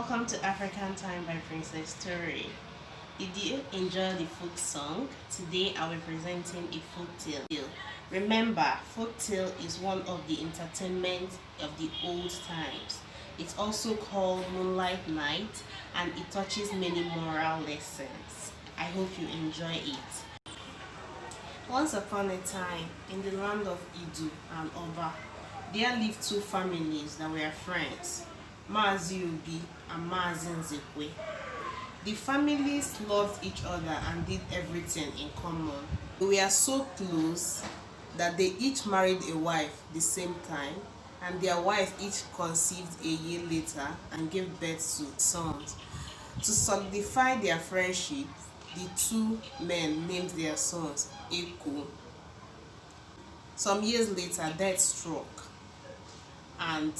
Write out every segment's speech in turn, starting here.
Welcome to African Time by Princess Story. Did you enjoy the folk song? Today I will be presenting a folk tale. Remember, folk tale is one of the entertainment of the old times. It's also called Moonlight Night and it touches many moral lessons. I hope you enjoy it. Once upon a time, in the land of Idu and Oba, there lived two families that were friends, Mazi Obi and Mazi Nzekwe. The families loved each other and did everything in common. They were so close that they each married a wife the same time, and their wife each conceived a year later and gave birth to sons. To solidify their friendship, the two men named their sons Eko. Some years later, death struck and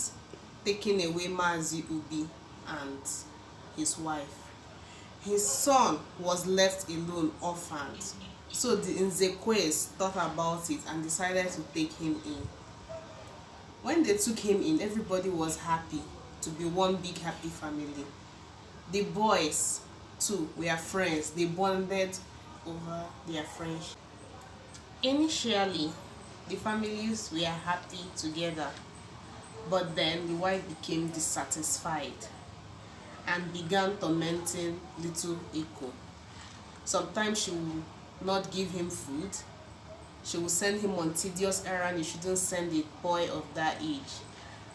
taking away Mazi Obi and his wife. His son was left alone, orphaned. So the Nzekwes thought about it and decided to take him in. When they took him in, everybody was happy to be one big happy family. The boys too were friends. They bonded over their friendship. Initially, the families were happy together, but then the wife became dissatisfied and began tormenting little Eko. Sometimes she would not give him food. She would send him on tedious errands. You shouldn't send a boy of that age.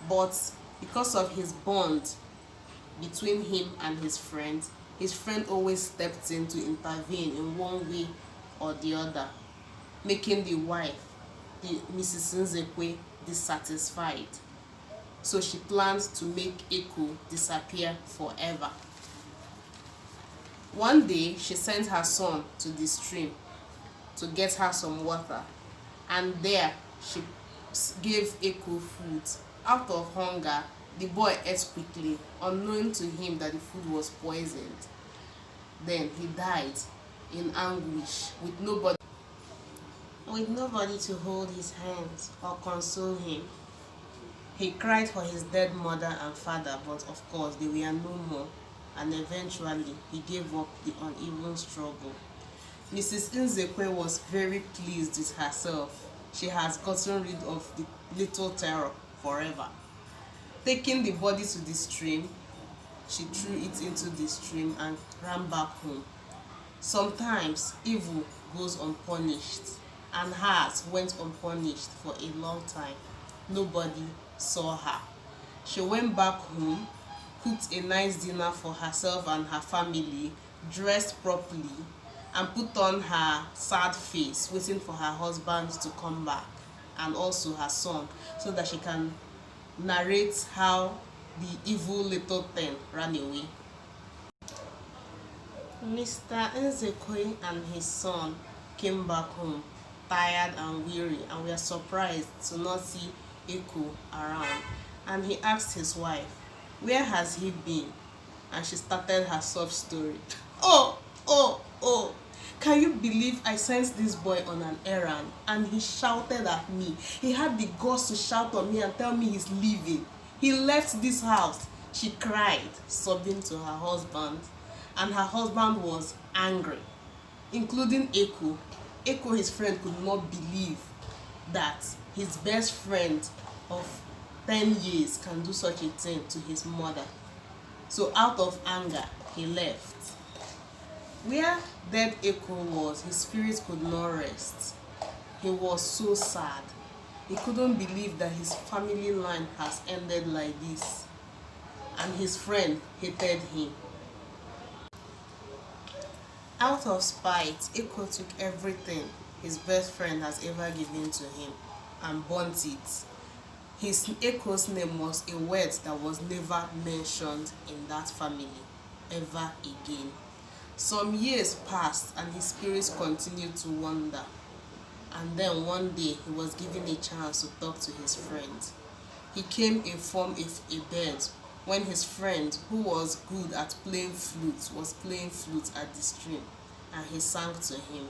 But because of his bond between him and his friend always stepped in to intervene in one way or the other, making the wife, the Mrs. Nzekwe, dissatisfied. So she planned to make Eko disappear forever. One day, she sent her son to the stream to get her some water, and there she gave Eko food. Out of hunger, the boy ate quickly, unknowing to him that the food was poisoned. Then he died in anguish with nobody to hold his hands or console him. He cried for his dead mother and father, but of course they were no more, and eventually he gave up the uneven struggle. Mrs. Nzekwe was very pleased with herself. She has gotten rid of the little terror forever. Taking the body to the stream, she threw it into the stream and ran back home. Sometimes evil goes unpunished, and hers went unpunished for a long time. Nobody saw her. She went back home, cooked a nice dinner for herself and her family, dressed properly, and put on her sad face, waiting for her husband to come back, and also her son, so that she can narrate how the evil little thing ran away. Mr. Nzekwe and his son came back home, tired and weary, and were surprised to not see Eko around. And he asked his wife, "Where has he been?" And she started her soft story. Oh, can you believe I sent this boy on an errand and he shouted at me? He had the guts to shout on me and tell me he's leaving. He left this house. She cried, sobbing to her husband, and her husband was angry, including Eko. Eko, his friend, could not believe that his best friend of 10 years can do such a thing to his mother. So out of anger, he left. Where dead Eko was, his spirit could not rest. He was so sad. He couldn't believe that his family line has ended like this. And his friend hated him. Out of spite, Eko took everything his best friend has ever given to him and burnt it. Eko's name was a word that was never mentioned in that family ever again. Some years passed and his spirits continued to wander. And then one day he was given a chance to talk to his friend. He came in form of a bird when his friend, who was good at playing flute, was playing flute at the stream, and he sang to him.